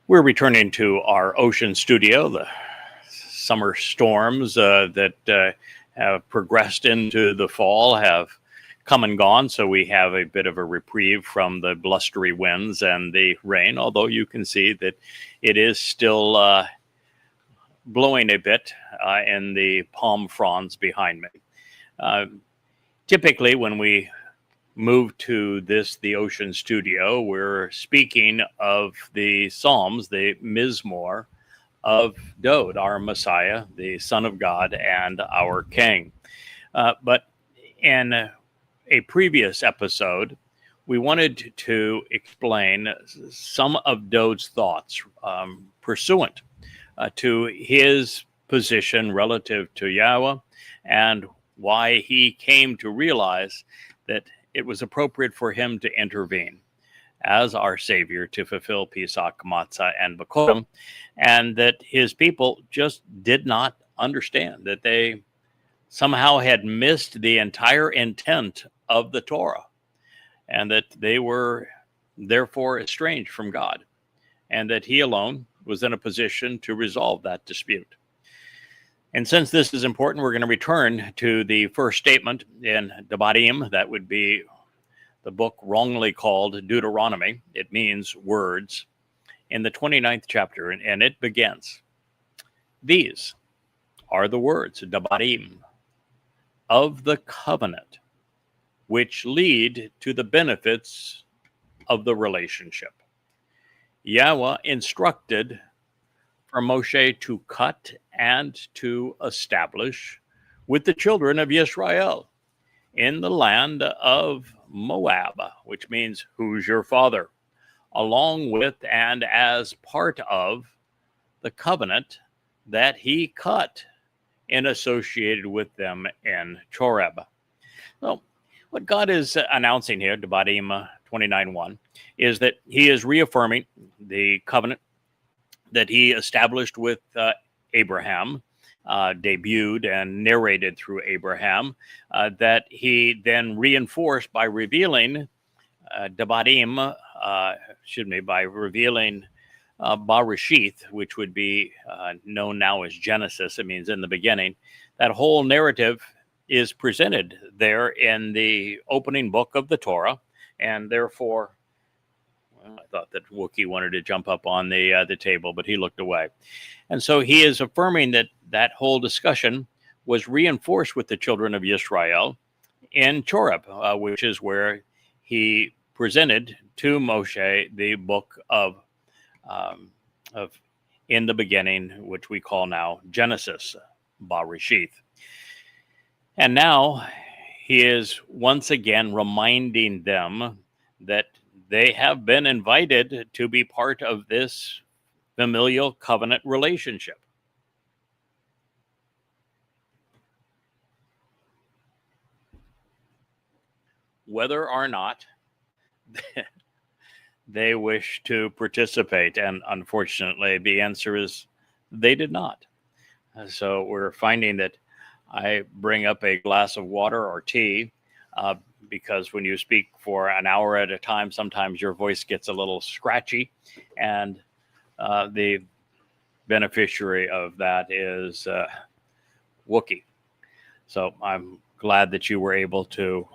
We're returning to our ocean studio. The summer storms that have progressed into the fall have come and gone, so we have a bit of a reprieve from the blustery winds and the rain, although you can see that it is still blowing a bit in the palm fronds behind me. Typically, when we move to the ocean studio, we're speaking of the Psalms, the Mizmor of Dowd, our Messiah, the Son of God, and our King. But in a previous episode, we wanted to explain some of Dowd's thoughts pursuant to his position relative to Yahweh and why he came to realize that it was appropriate for him to intervene as our Savior to fulfill Pesach, Matzah, and B'Kodim, and that his people just did not understand, that they somehow had missed the entire intent of the Torah, and that they were therefore estranged from God, and that he alone was in a position to resolve that dispute. And since this is important, we're going to return to the first statement in Debarim. That would be the book wrongly called Deuteronomy. It means words, in the 29th chapter, and it begins. These are the words, Debarim, of the covenant, which lead to the benefits of the relationship. Yahweh instructed for Moshe to cut and to establish with the children of Yisrael in the land of Moab, which means who's your father, along with and as part of the covenant that he cut and associated with them in Choreb. So what God is announcing here, Debarim 29:1, is that he is reaffirming the covenant that he established with Abraham, debuted and narrated through Abraham, that he then reinforced by revealing Debarim, by revealing Bereshith, which would be known now as Genesis. It means in the beginning. That whole narrative is presented there in the opening book of the Torah, and therefore, I thought that Wookiee wanted to jump up on the table, but he looked away. And so he is affirming that that whole discussion was reinforced with the children of Yisrael in Choreb, which is where he presented to Moshe the book of in the beginning, which we call now Genesis, Bereshith. And now he is once again reminding them that they have been invited to be part of this familial covenant relationship. Whether or not they wish to participate, and unfortunately the answer is they did not. So we're finding that I bring up a glass of water or tea because when you speak for an hour at a time, sometimes your voice gets a little scratchy, and the beneficiary of that is Wookiee. So I'm glad that you were able to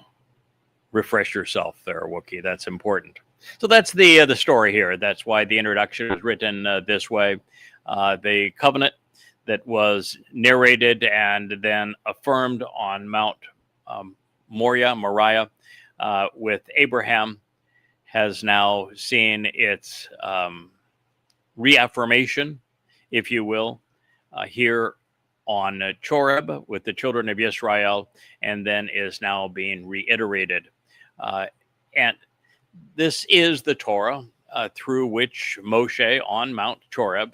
refresh yourself there, Wookiee. That's important. So that's the story here. That's why the introduction is written this way. The covenant that was narrated and then affirmed on Mount Moriah, with Abraham, has now seen its reaffirmation, if you will, here on Choreb with the children of Yisrael, and then is now being reiterated. And this is the Torah through which Moshe on Mount Choreb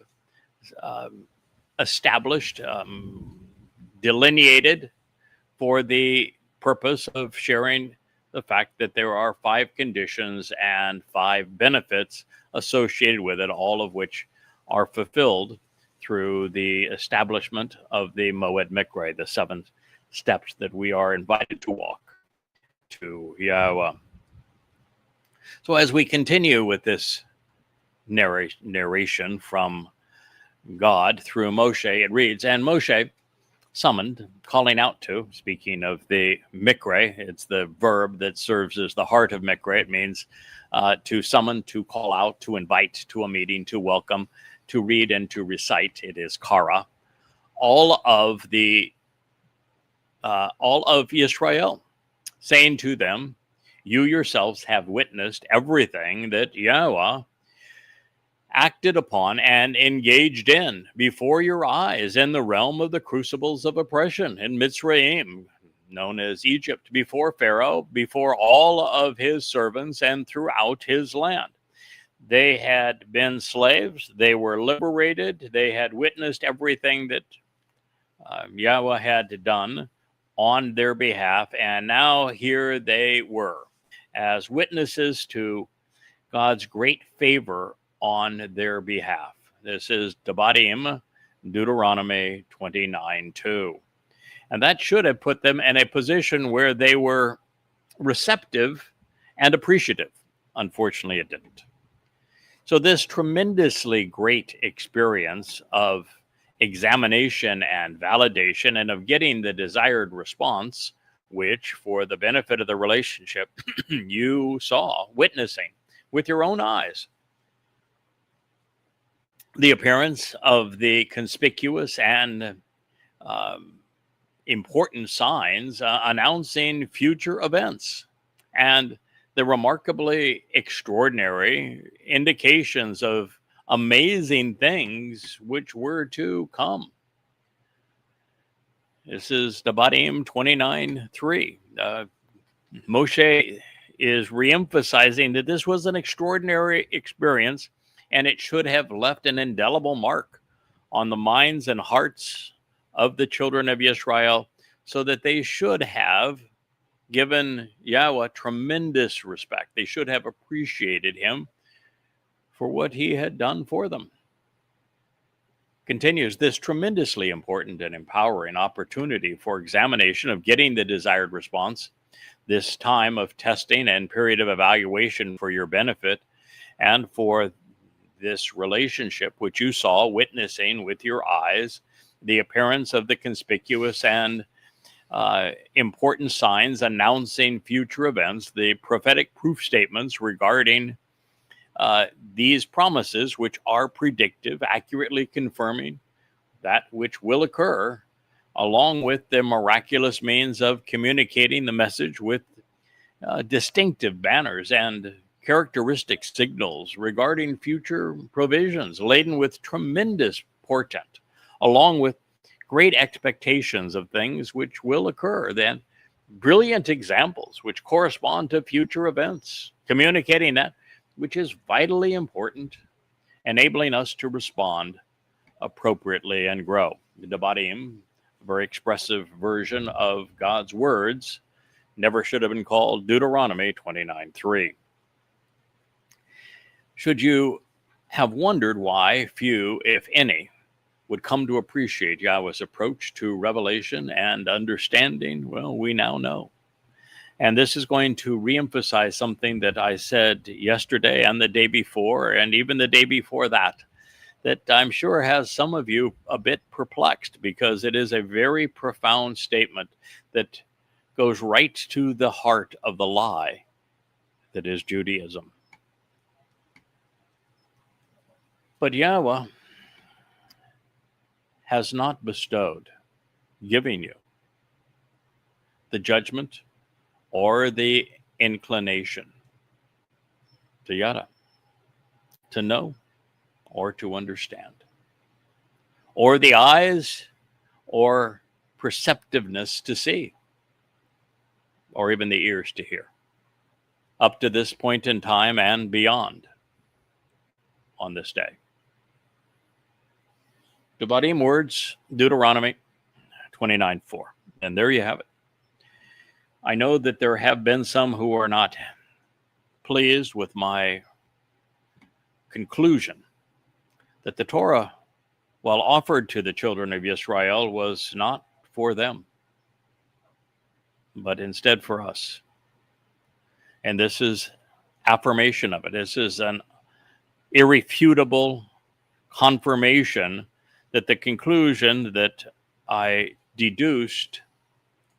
established, delineated for the purpose of sharing the fact that there are 5 conditions and 5 benefits associated with it, all of which are fulfilled through the establishment of the Mowed Miqraey, the 7 steps that we are invited to walk to Yahweh. So as we continue with this narration from God through Moshe. It reads, and Moshe summoned, calling out to, speaking of the Miqraey, it's the verb that serves as the heart of Miqraey. It means to summon, to call out, to invite to a meeting, to welcome, to read and to recite. It is kara. All of Yisrael, saying to them, you yourselves have witnessed everything that Yahweh acted upon and engaged in before your eyes in the realm of the crucibles of oppression in Mitzrayim, known as Egypt, before Pharaoh, before all of his servants, and throughout his land. They had been slaves. They were liberated. They had witnessed everything that Yahweh had done on their behalf. And now here they were as witnesses to God's great favor on their behalf. This is Debarim, Deuteronomy 29:2. And that should have put them in a position where they were receptive and appreciative. Unfortunately, it didn't. So this tremendously great experience of examination and validation and of getting the desired response, which for the benefit of the relationship, you saw, witnessing with your own eyes, the appearance of the conspicuous and important signs announcing future events, and the remarkably extraordinary indications of amazing things which were to come. This is Debarim 29:3. Moshe is reemphasizing that this was an extraordinary experience, and it should have left an indelible mark on the minds and hearts of the children of Yisrael, so that they should have given Yahweh tremendous respect. They should have appreciated him for what he had done for them. Continues, this tremendously important and empowering opportunity for examination of getting the desired response, this time of testing and period of evaluation for your benefit, and for this relationship which you saw witnessing with your eyes, the appearance of the conspicuous and important signs announcing future events, the prophetic proof statements regarding these promises, which are predictive, accurately confirming that which will occur, along with the miraculous means of communicating the message with distinctive banners and characteristic signals regarding future provisions laden with tremendous portent, along with great expectations of things which will occur, then brilliant examples which correspond to future events, communicating that which is vitally important, enabling us to respond appropriately and grow. The Debarim, a very expressive version of God's words, never should have been called Deuteronomy 29:3. Should you have wondered why few, if any, would come to appreciate Yahweh's approach to revelation and understanding, well, we now know. And this is going to reemphasize something that I said yesterday and the day before, and even the day before that I'm sure has some of you a bit perplexed, because it is a very profound statement that goes right to the heart of the lie that is Judaism. But Yahweh has not bestowed, giving you the judgment or the inclination to yada, to know or to understand, or the eyes or perceptiveness to see, or even the ears to hear, up to this point in time and beyond on this day. Debarim words, Deuteronomy 29:4. And there you have it. I know that there have been some who are not pleased with my conclusion that the Torah, while offered to the children of Yisrael, was not for them, but instead for us. And this is affirmation of it. This is an irrefutable confirmation that the conclusion that I deduced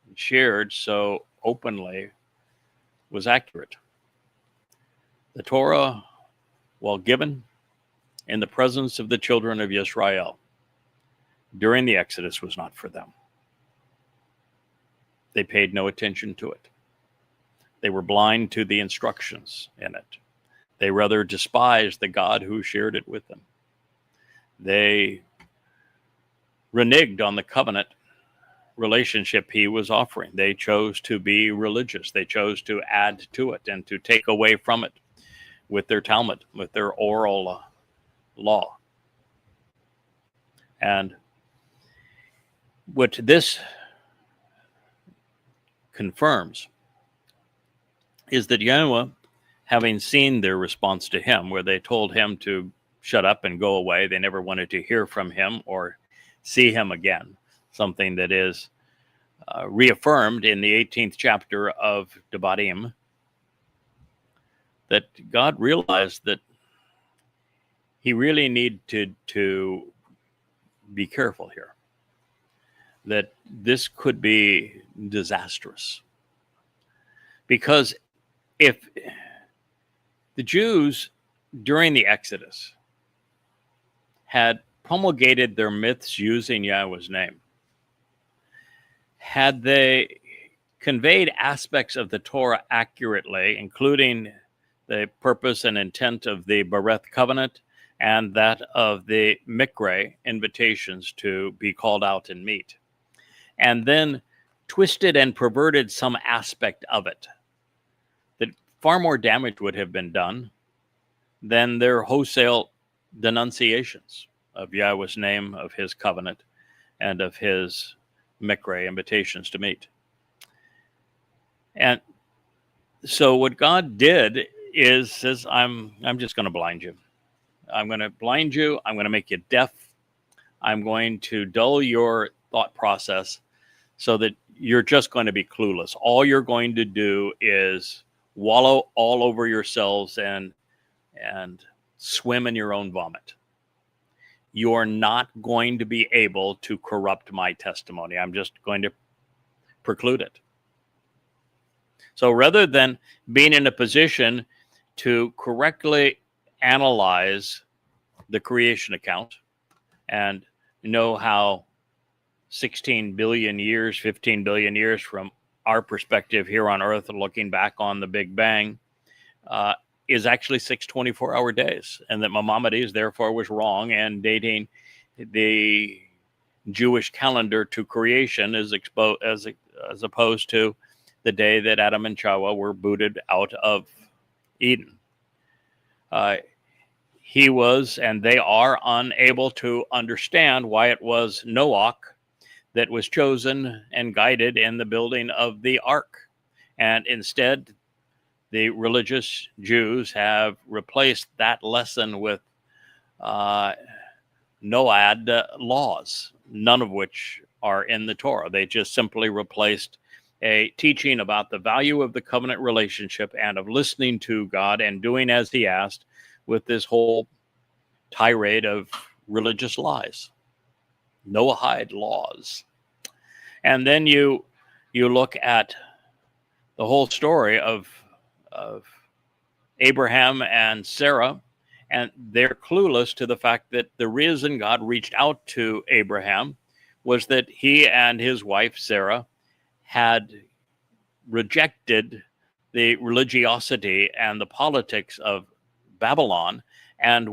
and shared so openly was accurate. The Torah, while given in the presence of the children of Yisrael during the Exodus, was not for them. They paid no attention to it. They were blind to the instructions in it. They rather despised the God who shared it with them. They reneged on the covenant relationship he was offering. They chose to be religious. They chose to add to it and to take away from it with their Talmud, with their oral law. And what this confirms is that Yahuwah, having seen their response to him, where they told him to shut up and go away, they never wanted to hear from him or see him again, something that is reaffirmed in the 18th chapter of Debarim, that God realized that he really needed to be careful here, that this could be disastrous. Because if the Jews during the Exodus had promulgated their myths using Yahweh's name, had they conveyed aspects of the Torah accurately, including the purpose and intent of the Bereth covenant and that of the Miqraey invitations to be called out and meet, and then twisted and perverted some aspect of it, that far more damage would have been done than their wholesale denunciations of Yahweh's name, of his covenant, and of his Miqraey invitations to meet. And so what God did is says, I'm just going to blind you. I'm going to blind you. I'm going to make you deaf. I'm going to dull your thought process so that you're just going to be clueless. All you're going to do is wallow all over yourselves and swim in your own vomit. You're not going to be able to corrupt my testimony. I'm just going to preclude it. So rather than being in a position to correctly analyze the creation account and know how 16 billion years, 15 billion years from our perspective here on Earth, looking back on the Big Bang, is actually 6 24-hour days, and that Maimonides therefore was wrong, and dating the Jewish calendar to creation as opposed to the day that Adam and Chawah were booted out of Eden. He was, and they are, unable to understand why it was Noach that was chosen and guided in the building of the ark. And instead, the religious Jews have replaced that lesson with Noad laws, none of which are in the Torah. They just simply replaced a teaching about the value of the covenant relationship and of listening to God and doing as he asked with this whole tirade of religious lies, Noahide laws. And then you look at the whole story of Abraham and Sarah, and they're clueless to the fact that the reason God reached out to Abraham was that he and his wife Sarah had rejected the religiosity and the politics of Babylon and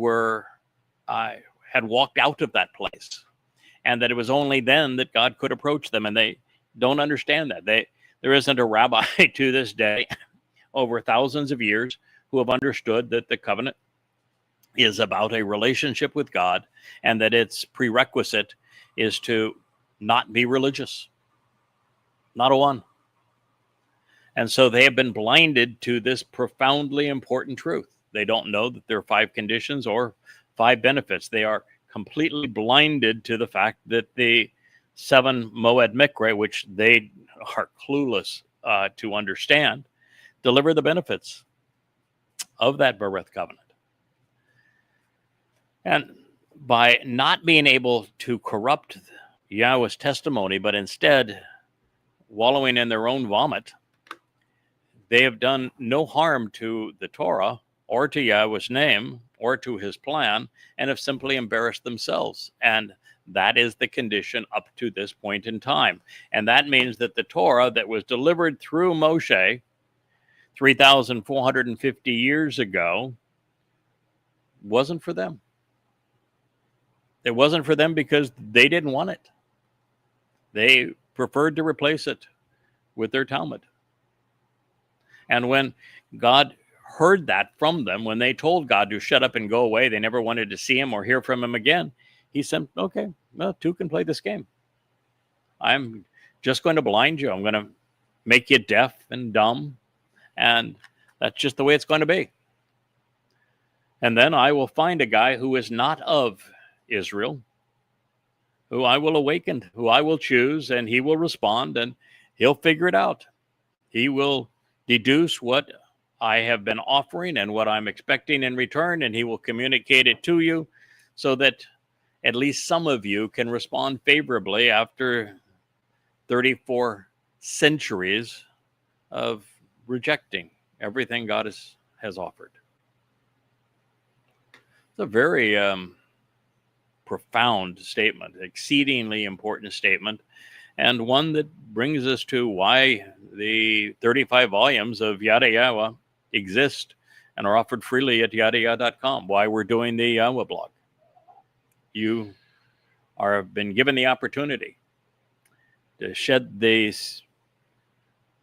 had walked out of that place, and that it was only then that God could approach them, and they don't understand that. There isn't a rabbi to this day over thousands of years who have understood that the covenant is about a relationship with God, and that its prerequisite is to not be religious. Not a one. And so they have been blinded to this profoundly important truth. They don't know that there are 5 conditions or 5 benefits. They are completely blinded to the fact that the 7 Mowed Miqraey, which they are clueless to understand, deliver the benefits of that Bereth covenant. And by not being able to corrupt Yahweh's testimony, but instead wallowing in their own vomit, they have done no harm to the Torah or to Yahweh's name or to his plan, and have simply embarrassed themselves. And that is the condition up to this point in time. And that means that the Torah that was delivered through Moshe 3,450 years ago wasn't for them. It wasn't for them because they didn't want it. They preferred to replace it with their Talmud. And when God heard that from them, when they told God to shut up and go away, they never wanted to see him or hear from him again. He said, okay, well, two can play this game. I'm just going to blind you. I'm going to make you deaf and dumb. And that's just the way it's going to be. And then I will find a guy who is not of Israel, who I will awaken, who I will choose, and he will respond, and he'll figure it out. He will deduce what I have been offering and what I'm expecting in return, and he will communicate it to you so that at least some of you can respond favorably after 34 centuries of rejecting everything God has offered. It's a very profound statement, exceedingly important statement, and one that brings us to why the 35 volumes of YadaYahowah exist and are offered freely at YadaYah.com, why we're doing the Yahweh blog. You have been given the opportunity to shed this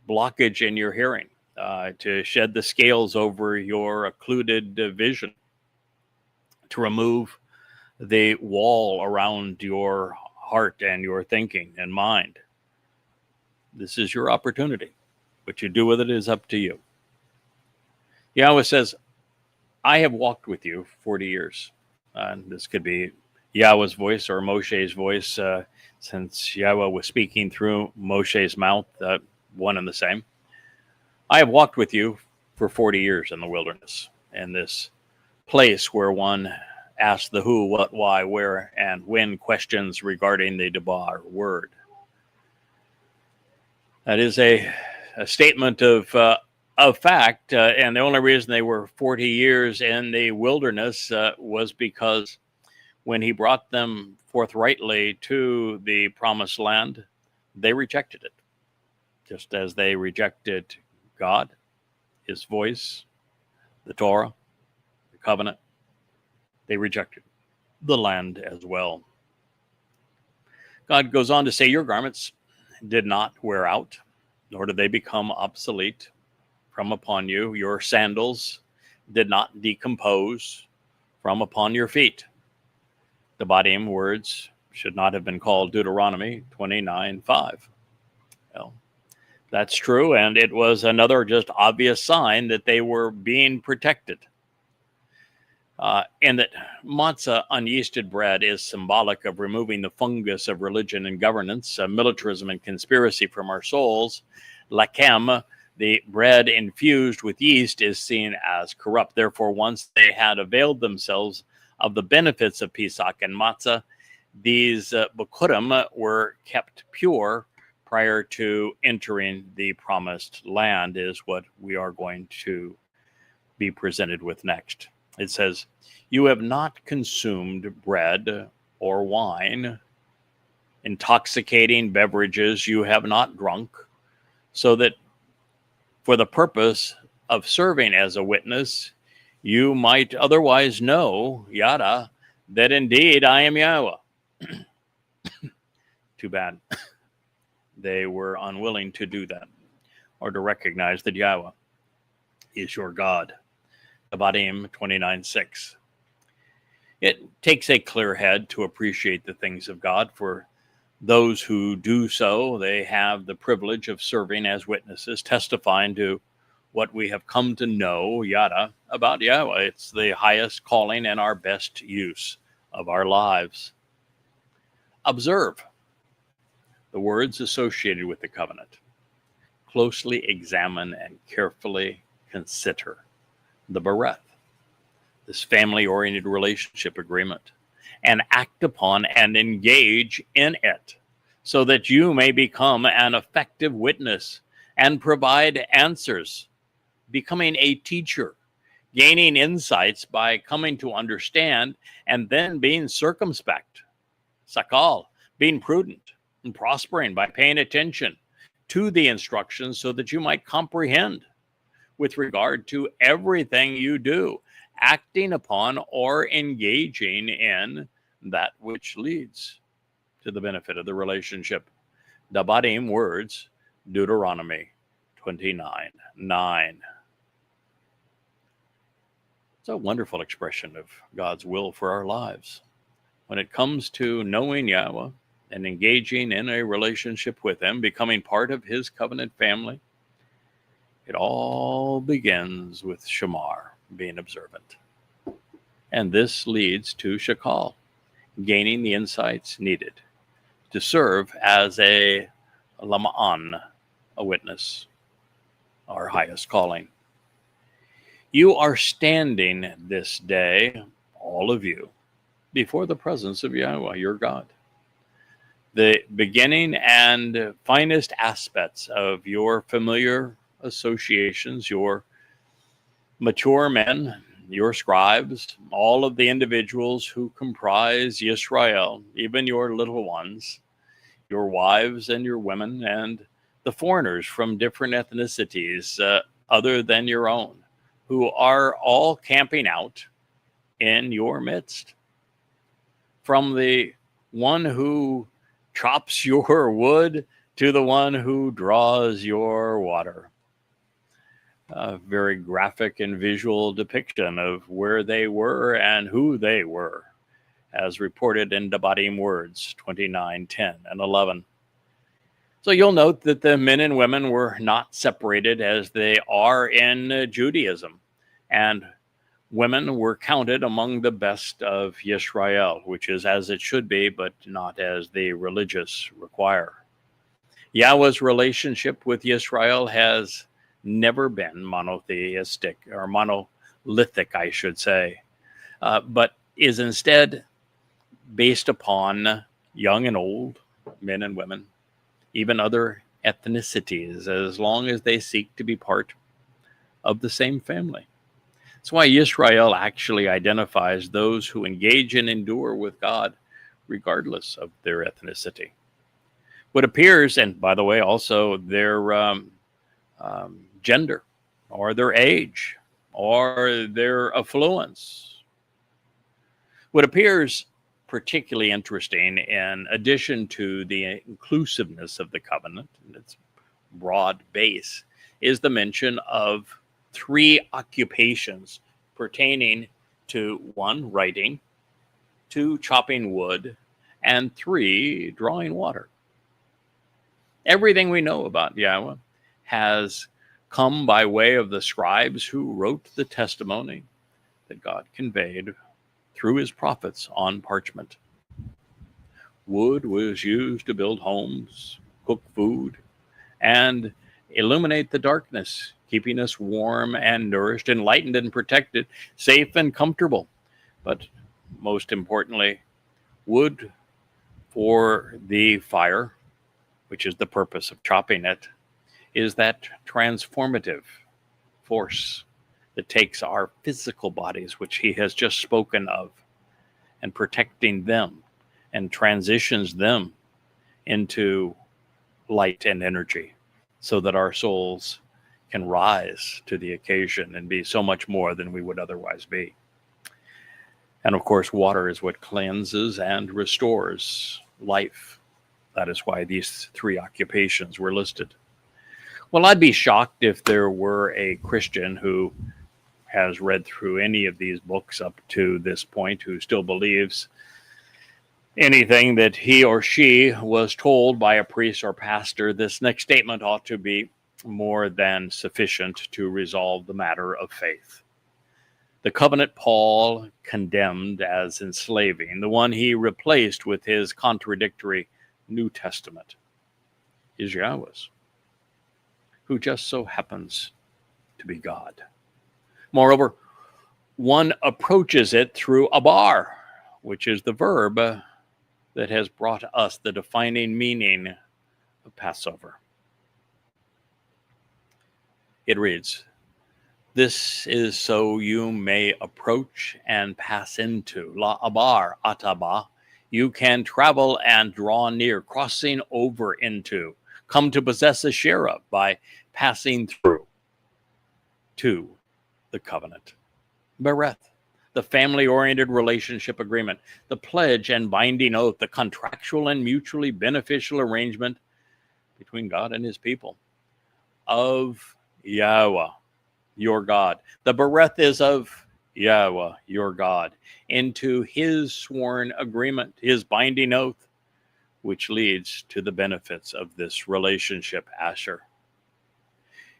blockage in your hearing, to shed the scales over your occluded vision, to remove the wall around your heart and your thinking and mind. This is your opportunity. What you do with it is up to you. Yahweh says, I have walked with you 40 years. This could be Yahweh's voice or Moshe's voice, since Yahweh was speaking through Moshe's mouth, one and the same. I have walked with you for 40 years in the wilderness, in this place where one asks the who, what, why, where, and when questions regarding the Debar word. That is a statement of fact, and the only reason they were 40 years in the wilderness was because when he brought them forthrightly to the promised land, they rejected it, just as they rejected God, his voice, the Torah, the covenant. They rejected the land as well. God goes on to say, your garments did not wear out, nor did they become obsolete from upon you. Your sandals did not decompose from upon your feet. The Debarim words should not have been called Deuteronomy 29:5. Well, that's true, and it was another just obvious sign that they were being protected. And that matzah, unyeasted bread, is symbolic of removing the fungus of religion and governance, militarism and conspiracy from our souls. Lakem, the bread infused with yeast, is seen as corrupt. Therefore, once they had availed themselves of the benefits of Pesach and matzah, these Bikurim were kept pure prior to entering the promised land, is what we are going to be presented with next. It says, you have not consumed bread or wine, intoxicating beverages you have not drunk, so that for the purpose of serving as a witness, you might otherwise know, Yada, that indeed I am Yahweh. Too bad. They were unwilling to do that, or to recognize that Yahweh is your God. Debarim 29:6. It takes a clear head to appreciate the things of God. For those who do so, they have the privilege of serving as witnesses, testifying to what we have come to know, Yada, about Yahweh. It's the highest calling and our best use of our lives. Observe the words associated with the covenant. Closely examine and carefully consider the bereth, this family-oriented relationship agreement, and act upon and engage in it so that you may become an effective witness and provide answers, becoming a teacher, gaining insights by coming to understand, and then being circumspect, sakal, being prudent, and prospering by paying attention to the instructions so that you might comprehend with regard to everything you do, acting upon or engaging in that which leads to the benefit of the relationship. Debarim words, Deuteronomy 29:9. It's a wonderful expression of God's will for our lives. When it comes to knowing Yahweh and engaging in a relationship with Him, becoming part of His covenant family, it all begins with Shamar, being observant. And this leads to Shakal, gaining the insights needed to serve as a Lama'an, a witness, our highest calling. You are standing this day, all of you, before the presence of Yahweh, your God. The beginning and finest aspects of your familiar associations, your mature men, your scribes, all of the individuals who comprise Yisrael, even your little ones, your wives and your women, and the foreigners from different ethnicities other than your own, who are all camping out in your midst. From the one who chops your wood to the one who draws your water. A very graphic and visual depiction of where they were and who they were, as reported in Debarim words 29:10 and 11. So you'll note that the men and women were not separated as they are in Judaism, and women were counted among the best of Yisrael, which is as it should be, but not as the religious require. Yahweh's relationship with Yisrael has never been monotheistic, or monolithic, I should say, but is instead based upon young and old, men and women, even other ethnicities, as long as they seek to be part of the same family. That's why Yisrael actually identifies those who engage and endure with God, regardless of their ethnicity. What appears, and by the way, also their gender, or their age, or their affluence. What appears particularly interesting, in addition to the inclusiveness of the covenant and its broad base, is the mention of 3 occupations pertaining to 1, writing, 2, chopping wood, and 3, drawing water. Everything we know about Yahweh has come by way of the scribes who wrote the testimony that God conveyed through his prophets on parchment. Wood was used to build homes, cook food, and illuminate the darkness, keeping us warm and nourished, enlightened and protected, safe and comfortable. But most importantly, wood for the fire, which is the purpose of chopping it, is that transformative force that takes our physical bodies, which he has just spoken of, and protecting them and transitions them into light and energy so that our souls can rise to the occasion and be so much more than we would otherwise be. And of course, water is what cleanses and restores life. That is why these 3 occupations were listed. Well, I'd be shocked if there were a Christian who has read through any of these books up to this point who still believes anything that he or she was told by a priest or pastor. This next statement ought to be more than sufficient to resolve the matter of faith. The covenant Paul condemned as enslaving, the one he replaced with his contradictory New Testament, is Yahweh's, who just so happens to be God. Moreover, one approaches it through abar, which is the verb that has brought us the defining meaning of Passover. It reads, "This is so you may approach and pass into." La abar, ataba. You can travel and draw near, crossing over into, come to possess a share of by passing through to the covenant. Bereth, the family-oriented relationship agreement, the pledge and binding oath, the contractual and mutually beneficial arrangement between God and his people. Of Yahweh, your God. The bereth is of Yahweh, your God, into his sworn agreement, his binding oath, which leads to the benefits of this relationship, Asher.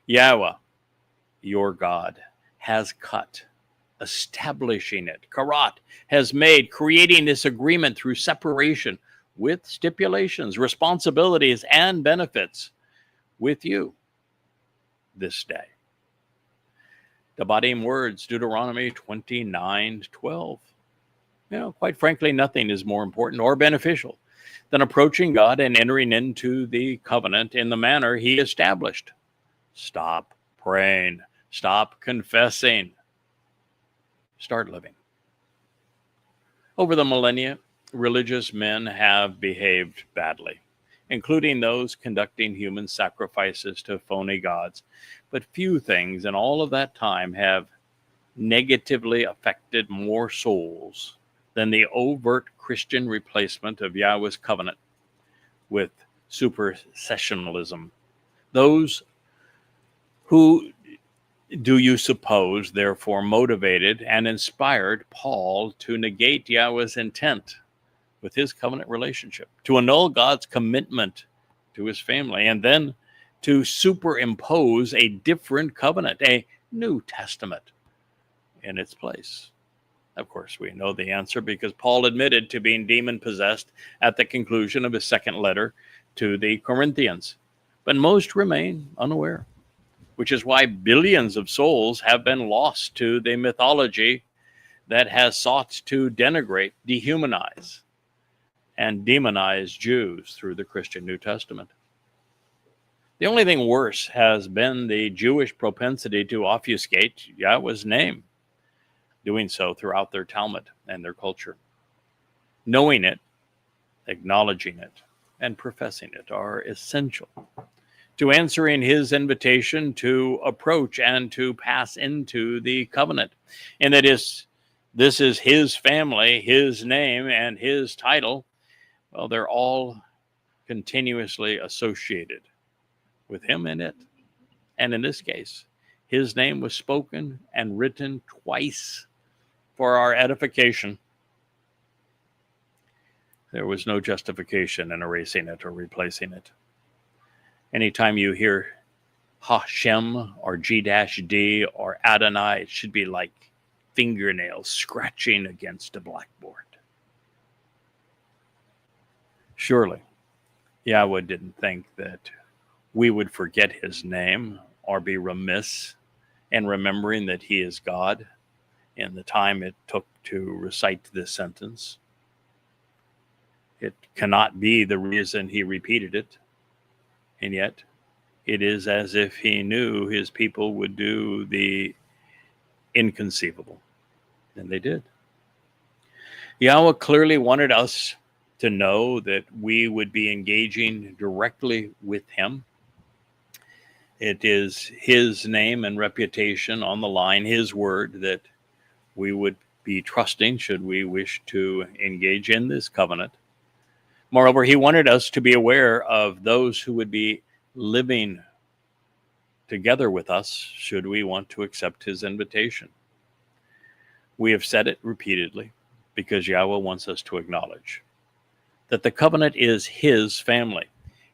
Yahweh, your God, has cut, establishing it. Karat has made, creating this agreement through separation with stipulations, responsibilities, and benefits with you this day. Debarim words, Deuteronomy 29:12. Quite frankly, nothing is more important or beneficial than approaching God and entering into the covenant in the manner he established. Stop praying. Stop confessing. Start living. Over the millennia, religious men have behaved badly, including those conducting human sacrifices to phony gods. But few things in all of that time have negatively affected more souls than the overt Christian replacement of Yahweh's covenant with supersessionalism. Those who do you suppose, therefore, motivated and inspired Paul to negate Yahweh's intent with his covenant relationship, to annul God's commitment to his family, and then to superimpose a different covenant, a New Testament, in its place? Of course, we know the answer because Paul admitted to being demon-possessed at the conclusion of his second letter to the Corinthians. But most remain unaware, which is why billions of souls have been lost to the mythology that has sought to denigrate, dehumanize, and demonize Jews through the Christian New Testament. The only thing worse has been the Jewish propensity to obfuscate Yahweh's name, doing so throughout their Talmud and their culture. Knowing it, acknowledging it, and professing it are essential to answering his invitation to approach and to pass into the covenant. And that is, this is his family, his name, and his title. Well, they're all continuously associated with him in it. And in this case, his name was spoken and written twice for our edification. There was no justification in erasing it or replacing it. Anytime you hear Hashem or G-D or Adonai, it should be like fingernails scratching against a blackboard. Surely, Yahweh didn't think that we would forget his name or be remiss in remembering that he is God in the time it took to recite this sentence. It cannot be the reason he repeated it. And yet, it is as if he knew his people would do the inconceivable. And they did. Yahweh clearly wanted us to know that we would be engaging directly with him. It is his name and reputation on the line, his word, that we would be trusting should we wish to engage in this covenant. Moreover, he wanted us to be aware of those who would be living together with us should we want to accept his invitation. We have said it repeatedly because Yahweh wants us to acknowledge that the covenant is his family.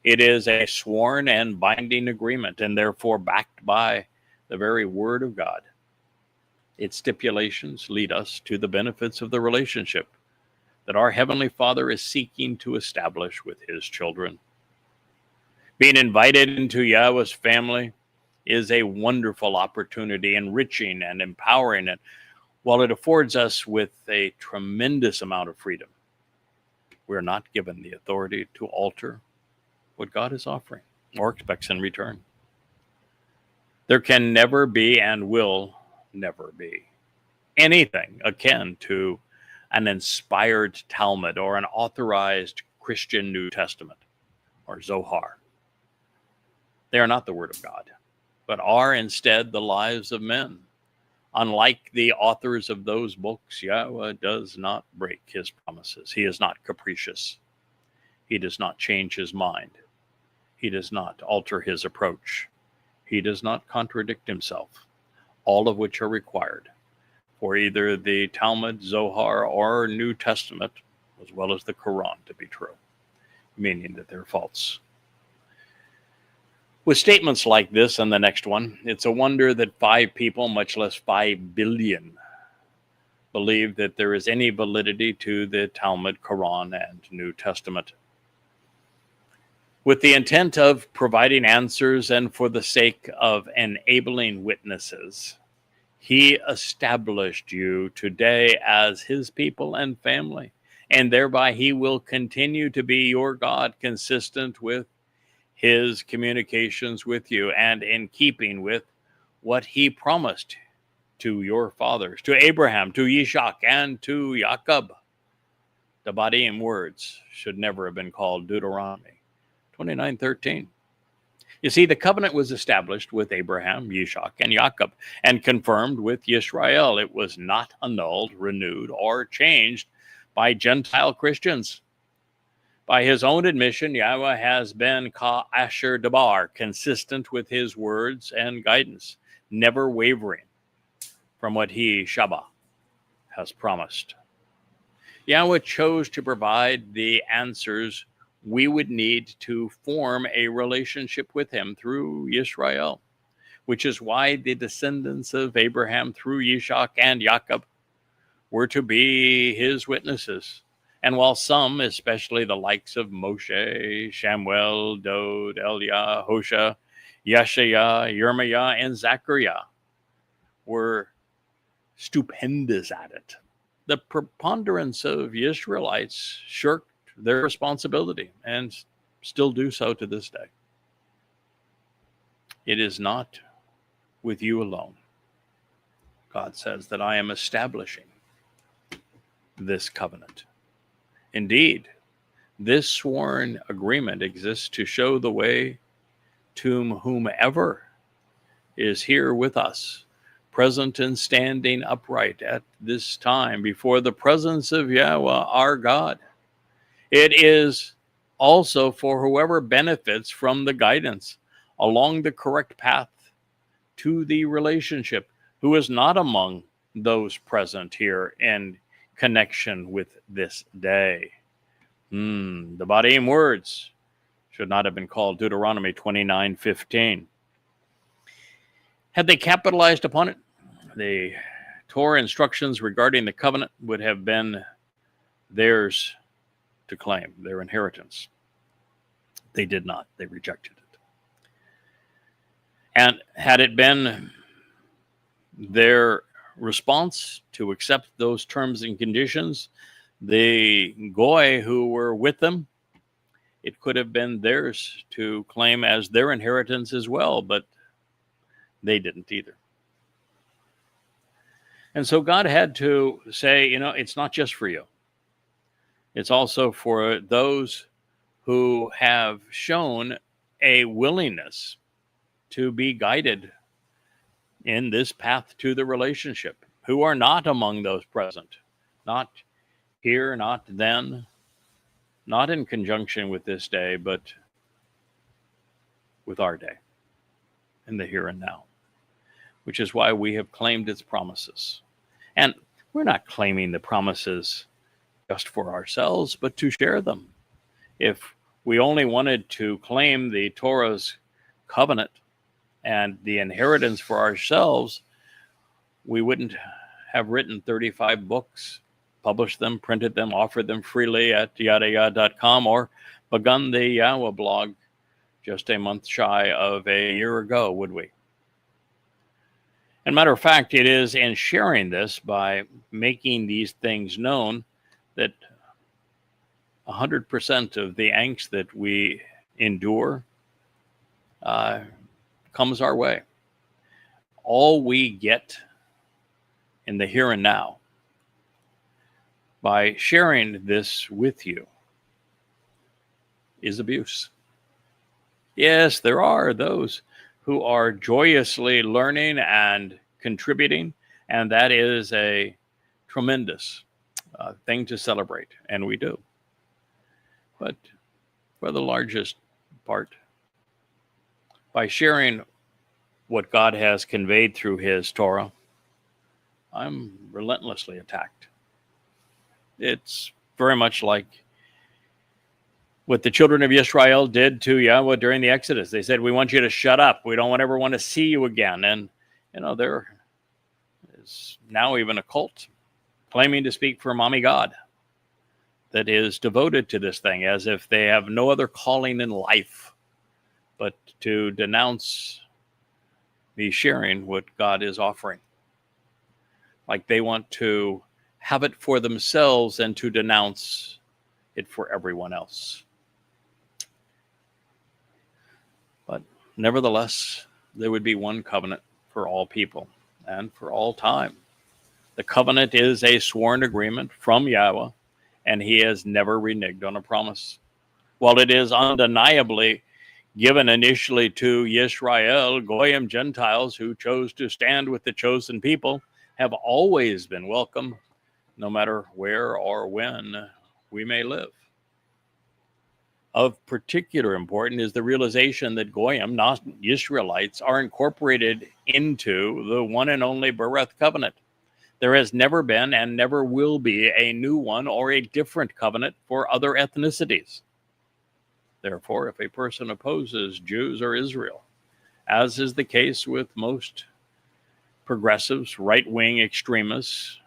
It is a sworn and binding agreement and therefore backed by the very word of God. Its stipulations lead us to the benefits of the relationship that our Heavenly Father is seeking to establish with his children. Being invited into Yahweh's family is a wonderful opportunity, enriching and empowering. And while it affords us with a tremendous amount of freedom, we're not given the authority to alter what God is offering or expects in return. There can never be and will never be anything akin to an inspired Talmud or an authorized Christian New Testament or Zohar. They are not the Word of God, but are instead the lives of men. Unlike the authors of those books, Yahweh does not break his promises. He is not capricious. He does not change his mind. He does not alter his approach. He does not contradict himself, all of which are required for either the Talmud, Zohar, or New Testament, as well as the Quran, to be true, meaning that they're false. With statements like this and the next one, it's a wonder that 5 people, much less 5 billion, believe that there is any validity to the Talmud, Quran, and New Testament. With the intent of providing answers and for the sake of enabling witnesses, he established you today as his people and family, and thereby he will continue to be your God, consistent with his communications with you and in keeping with what he promised to your fathers, to Abraham, to Yitzhak, and to Jacob. Debarim words should never have been called Deuteronomy 29:13. You see, the covenant was established with Abraham, Yitzhak, and Jacob, and confirmed with Yisrael. It was not annulled, renewed, or changed by Gentile Christians. By his own admission, Yahweh has been Asher Dabar, consistent with his words and guidance, never wavering from what he, Shabbat, has promised. Yahweh chose to provide the answers we would need to form a relationship with him through Yisrael, which is why the descendants of Abraham through Yitzhak and Jacob were to be his witnesses. And while some, especially the likes of Moshe, Shamuel, Dowd, Eliah, Hosea, Yeshaya, Yirmiah, and Zechariah were stupendous at it, the preponderance of Israelites shirked their responsibility and still do so to this day. It is not with you alone. God says that I am establishing this covenant. Indeed, this sworn agreement exists to show the way to whomever is here with us, present and standing upright at this time before the presence of Yahweh our God. It is also for whoever benefits from the guidance along the correct path to the relationship, who is not among those present here in connection with this day. The Debarim words should not have been called Deuteronomy 29:15. Had they capitalized upon it, the Torah instructions regarding the covenant would have been theirs to claim, their inheritance. They did not. They rejected it. And had it been their response to accept those terms and conditions, the Goy who were with them, it could have been theirs to claim as their inheritance as well, but they didn't either. And so God had to say, it's not just for you. It's also for those who have shown a willingness to be guided in this path to the relationship, who are not among those present, not here, not then, not in conjunction with this day, but with our day, in the here and now, which is why we have claimed its promises. And we're not claiming the promises just for ourselves, but to share them. If we only wanted to claim the Torah's covenant and the inheritance for ourselves, we wouldn't have written 35 books, published them, printed them, offered them freely at YadaYah.com, or begun the Yahweh blog just a month shy of a year ago, would we? And matter of fact, it is in sharing this, by making these things known, that 100% of the angst that we endure comes our way. All we get in the here and now by sharing this with you is abuse. Yes, there are those who are joyously learning and contributing, and that is a tremendous thing to celebrate, and we do. But for the largest part, by sharing what God has conveyed through his Torah, I'm relentlessly attacked. It's very much like what the children of Yisrael did to Yahweh during the Exodus. They said, we want you to shut up. We don't ever want to see you again. And, there is now even a cult claiming to speak for Mommy God that is devoted to this thing, as if they have no other calling in life but to denounce the sharing what God is offering. Like they want to have it for themselves and to denounce it for everyone else. But nevertheless, there would be one covenant for all people and for all time. The covenant is a sworn agreement from Yahweh, and he has never reneged on a promise. While it is undeniably given initially to Yisrael, Goyim, Gentiles who chose to stand with the chosen people have always been welcome, no matter where or when we may live. Of particular importance is the realization that Goyim, not Israelites, are incorporated into the one and only Bereth covenant. There has never been and never will be a new one or a different covenant for other ethnicities. Therefore, if a person opposes Jews or Israel, as is the case with most progressives, right-wing extremists,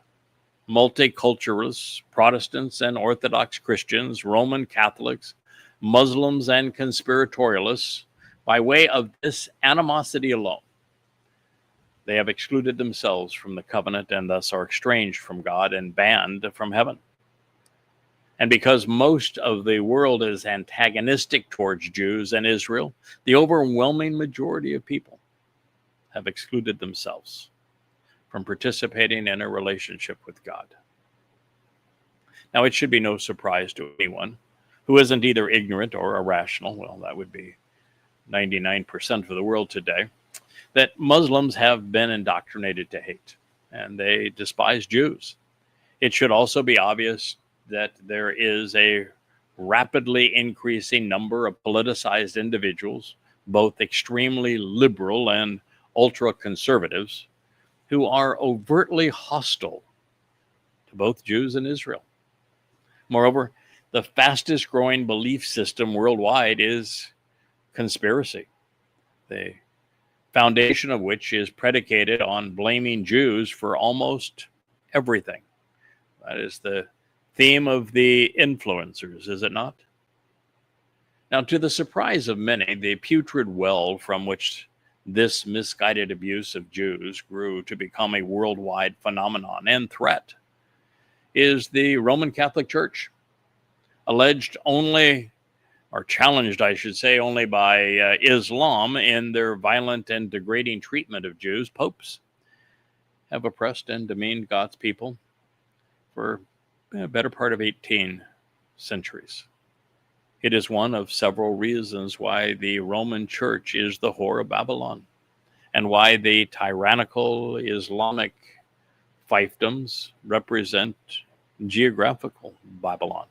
multiculturalists, Protestants and Orthodox Christians, Roman Catholics, Muslims and conspiratorialists, by way of this animosity alone, they have excluded themselves from the covenant and thus are estranged from God and banned from heaven. And because most of the world is antagonistic towards Jews and Israel, the overwhelming majority of people have excluded themselves from participating in a relationship with God. Now, it should be no surprise to anyone who isn't either ignorant or irrational, well, that would be 99% of the world today, that Muslims have been indoctrinated to hate, and they despise Jews. It should also be obvious that there is a rapidly increasing number of politicized individuals, both extremely liberal and ultra-conservatives, who are overtly hostile to both Jews and Israel. Moreover, the fastest growing belief system worldwide is conspiracy, the foundation of which is predicated on blaming Jews for almost everything. That is the theme of the influencers, is it not? Now, to the surprise of many, the putrid well from which this misguided abuse of Jews grew to become a worldwide phenomenon and threat is the Roman Catholic Church, alleged only, or challenged, I should say, only by Islam in their violent and degrading treatment of Jews. Popes have oppressed and demeaned God's people for a better part of 18 centuries. It is one of several reasons why the Roman Church is the whore of Babylon, and why the tyrannical Islamic fiefdoms represent geographical Babylon.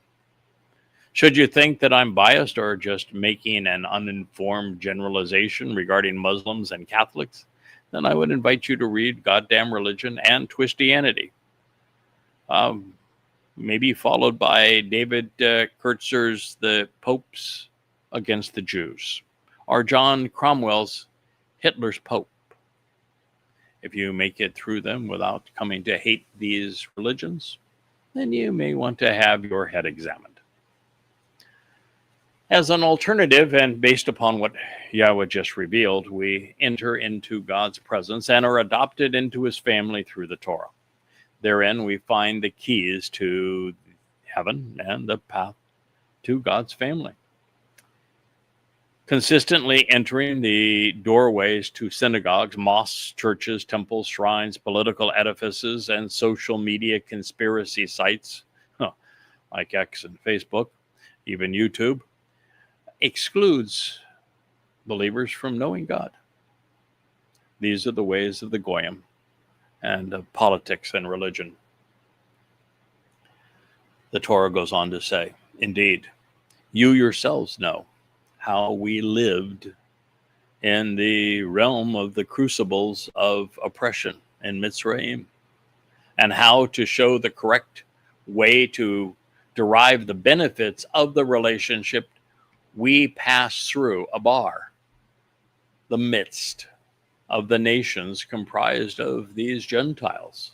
Should you think that I'm biased or just making an uninformed generalization regarding Muslims and Catholics, then I would invite you to read Goddamn Religion and Twistianity, maybe followed by David Kurtzer's The Popes Against the Jews, or John Cromwell's Hitler's Pope. If you make it through them without coming to hate these religions, then you may want to have your head examined. As an alternative, and based upon what Yahweh just revealed, we enter into God's presence and are adopted into his family through the Torah. Therein we find the keys to heaven and the path to God's family. Consistently entering the doorways to synagogues, mosques, churches, temples, shrines, political edifices, and social media conspiracy sites, like X and Facebook, even YouTube, excludes believers from knowing God. These are the ways of the Goyim and of politics and religion. The Torah goes on to say, indeed, you yourselves know how we lived in the realm of the crucibles of oppression in Miqraey, and how to show the correct way to derive the benefits of the relationship we pass through Abar, the midst of the nations comprised of these Gentiles.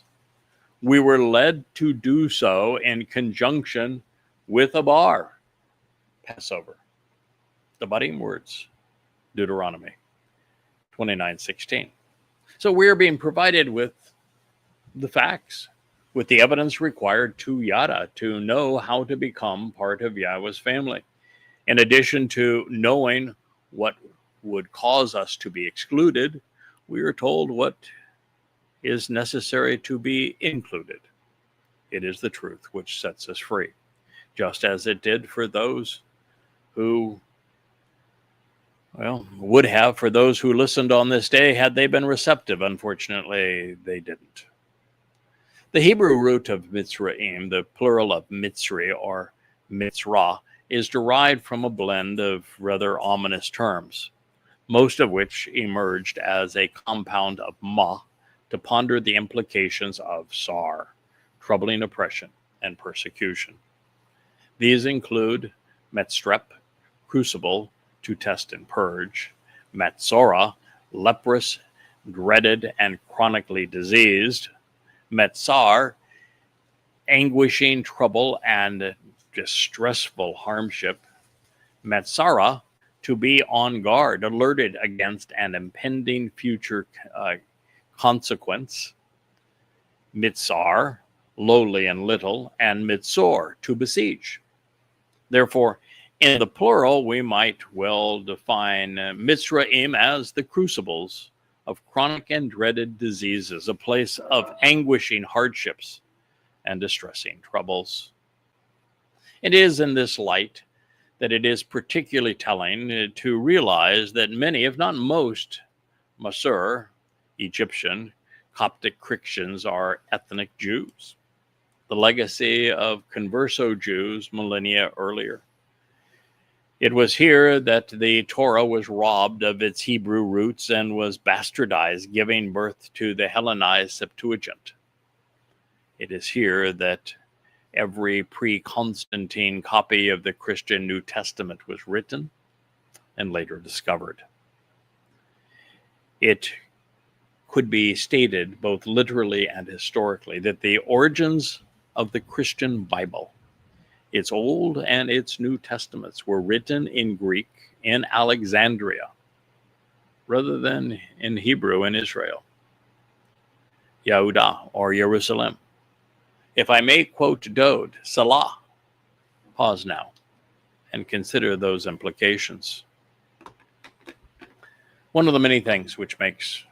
We were led to do so in conjunction with Abar, Passover. Debarim words, Deuteronomy 29:16. So we're being provided with the facts, with the evidence required to Yada to know how to become part of Yahweh's family. In addition to knowing what would cause us to be excluded, we are told what is necessary to be included. It is the truth which sets us free, just as it did for those who would have for those who listened on this day had they been receptive. Unfortunately, they didn't. The Hebrew root of Mitzrayim, the plural of Mitzri or Mitzrah, is derived from a blend of rather ominous terms, most of which emerged as a compound of ma to ponder the implications of sar, troubling oppression and persecution. These include Metzrep, crucible, to test and purge; Metzora, leprous, dreaded, and chronically diseased; Metzar, anguishing trouble and distressful hardship; Metzara, to be on guard, alerted against an impending future consequence; Mitzar, lowly and little; and Mitzor, to besiege. Therefore, in the plural, we might well define Mitzrayim as the crucibles of chronic and dreaded diseases, a place of anguishing hardships and distressing troubles. It is in this light that it is particularly telling to realize that many, if not most, Masur, Egyptian, Coptic Christians are ethnic Jews, the legacy of converso Jews millennia earlier. It was here that the Torah was robbed of its Hebrew roots and was bastardized, giving birth to the Hellenized Septuagint. It is here that every pre-Constantine copy of the Christian New Testament was written and later discovered. It could be stated both literally and historically that the origins of the Christian Bible, its Old and its New Testaments, were written in Greek in Alexandria rather than in Hebrew in Israel, Yehuda or Jerusalem. If I may quote Dowd, Salah, pause now and consider those implications. One of the many things which makes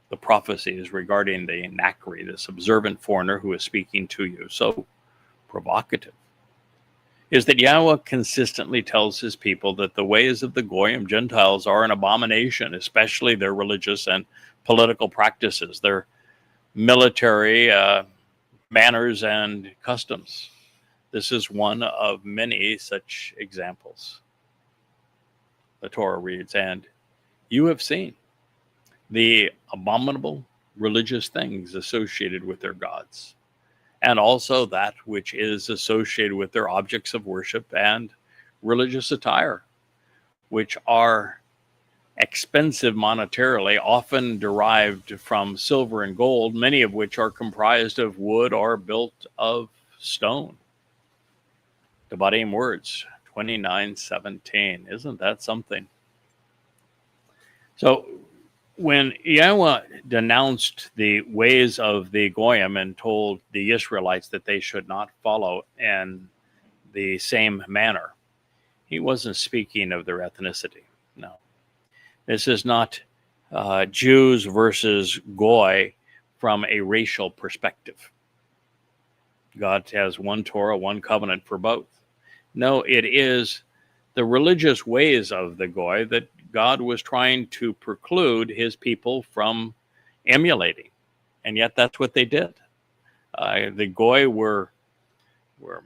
the prophecies regarding the Miqraey, this observant foreigner who is speaking to you, so provocative, is that Yahweh consistently tells his people that the ways of the Goyim Gentiles are an abomination, especially their religious and political practices, their military manners and customs. This is one of many such examples. The Torah reads, and you have seen the abominable religious things associated with their gods, and also that which is associated with their objects of worship and religious attire, which are expensive monetarily, often derived from silver and gold, many of which are comprised of wood or built of stone. Debarim words 29:17. Isn't that something? So when Yahweh denounced the ways of the Goyim and told the Israelites that they should not follow in the same manner, he wasn't speaking of their ethnicity. No. This is not Jews versus Goy from a racial perspective. God has one Torah, one covenant for both. No, it is the religious ways of the Goy that God was trying to preclude his people from emulating. And yet that's what they did. The Goy were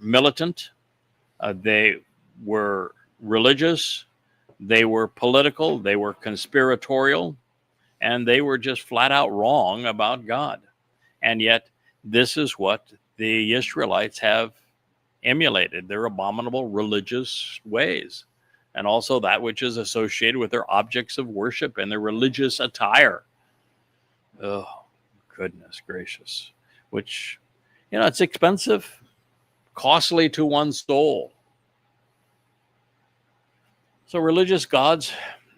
militant. They were religious. They were political. They were conspiratorial. And they were just flat out wrong about God. And yet this is what the Israelites have emulated, their abominable religious ways, and also that which is associated with their objects of worship and their religious attire. Oh, goodness gracious. Which, it's expensive, costly to one's soul. So religious gods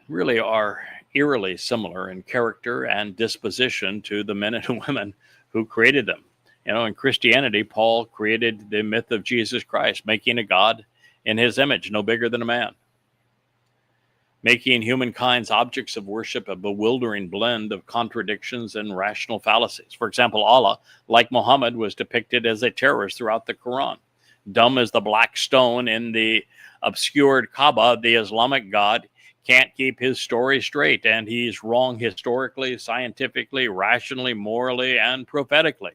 really are eerily similar in character and disposition to the men and women who created them. In Christianity, Paul created the myth of Jesus Christ, making a God in his image, no bigger than a man. Making humankind's objects of worship a bewildering blend of contradictions and rational fallacies. For example, Allah, like Muhammad, was depicted as a terrorist throughout the Quran. Dumb as the black stone in the obscured Kaaba, the Islamic God can't keep his story straight, and he's wrong historically, scientifically, rationally, morally, and prophetically.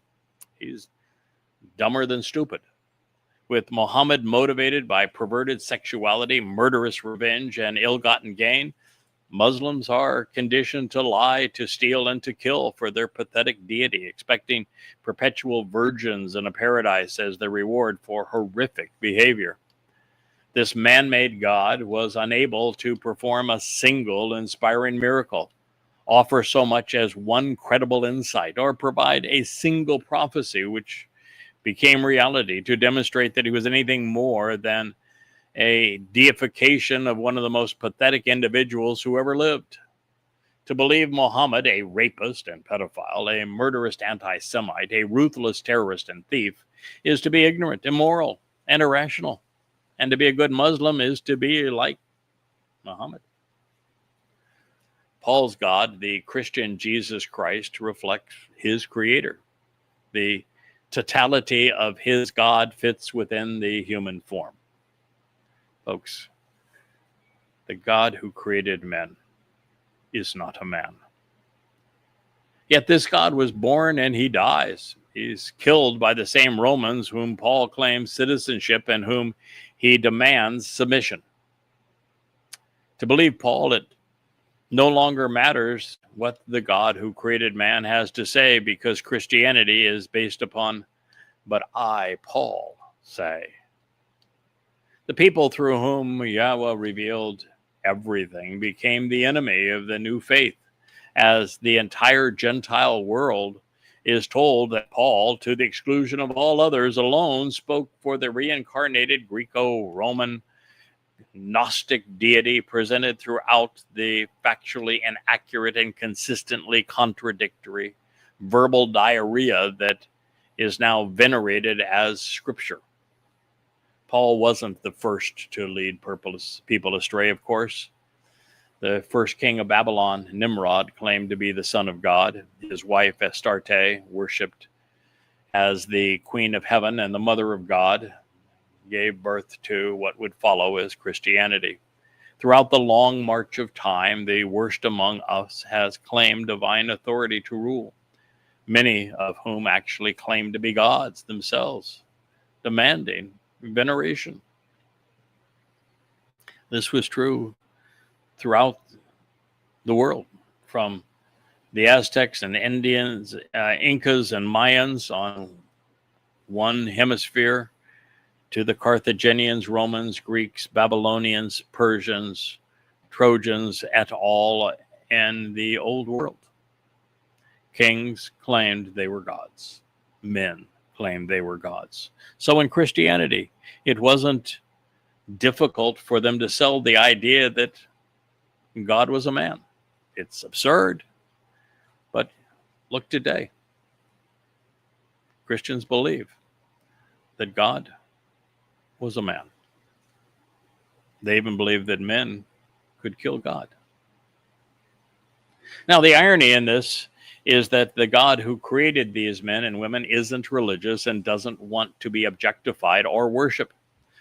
He's dumber than stupid. With Muhammad motivated by perverted sexuality, murderous revenge, and ill-gotten gain, Muslims are conditioned to lie, to steal, and to kill for their pathetic deity, expecting perpetual virgins and a paradise as the reward for horrific behavior. This man-made God was unable to perform a single inspiring miracle, offer so much as one credible insight, or provide a single prophecy which became reality to demonstrate that he was anything more than a deification of one of the most pathetic individuals who ever lived. To believe Muhammad, a rapist and pedophile, a murderous anti-Semite, a ruthless terrorist and thief, is to be ignorant, immoral, and irrational. And to be a good Muslim is to be like Muhammad. Paul's God, the Christian Jesus Christ, reflects his creator. The totality of his God fits within the human form. Folks, the God who created men is not a man. Yet this God was born and he dies. He's killed by the same Romans whom Paul claims citizenship and whom he demands submission. To believe Paul, it no longer matters what the God who created man has to say, because Christianity is based upon, but I, Paul, say. The people through whom Yahweh revealed everything became the enemy of the new faith, as the entire Gentile world is told that Paul, to the exclusion of all others, alone spoke for the reincarnated Greco-Roman Gnostic deity presented throughout the factually inaccurate and consistently contradictory verbal diarrhea that is now venerated as scripture. Paul wasn't the first to lead people astray, of course. The first king of Babylon, Nimrod, claimed to be the son of God. His wife, Astarte, worshipped as the queen of heaven and the mother of God, gave birth to what would follow as Christianity. Throughout the long march of time, the worst among us has claimed divine authority to rule, many of whom actually claim to be gods themselves, demanding veneration. This was true throughout the world, from the Aztecs and Indians, Incas and Mayans on one hemisphere, to the Carthaginians, Romans, Greeks, Babylonians, Persians, Trojans, et al. In the old world. Kings claimed they were gods. Men claimed they were gods. So in Christianity, it wasn't difficult for them to sell the idea that God was a man. It's absurd. But look today. Christians believe that God was a man. They even believe that men could kill God. Now, the irony in this is that the God who created these men and women isn't religious and doesn't want to be objectified or worshiped.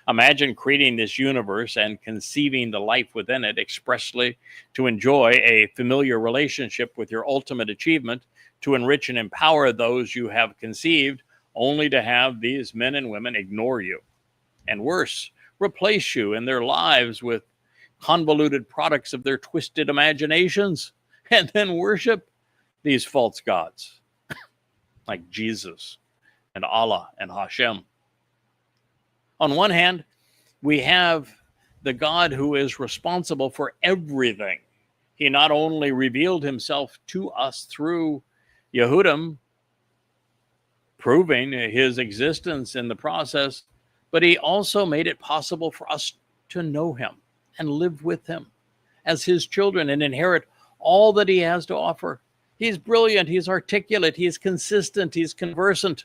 Imagine creating this universe and conceiving the life within it expressly to enjoy a familiar relationship with your ultimate achievement, to enrich and empower those you have conceived, only to have these men and women ignore you. And worse, replace you in their lives with convoluted products of their twisted imaginations, and then worship these false gods like Jesus and Allah and Hashem. On one hand, we have the God who is responsible for everything. He not only revealed himself to us through Yehudim, proving his existence in the process, but he also made it possible for us to know him and live with him as his children and inherit all that he has to offer. He's brilliant, he's articulate, he's consistent, he's conversant,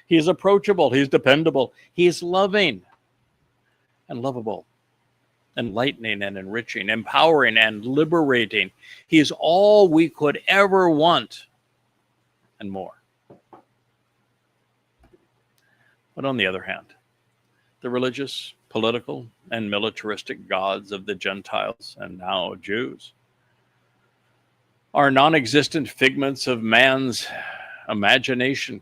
he's approachable, he's dependable, he's loving and lovable, enlightening and enriching, empowering and liberating. He's all we could ever want and more. But on the other hand, the religious, political, and militaristic gods of the Gentiles, and now Jews, are non-existent figments of man's imagination,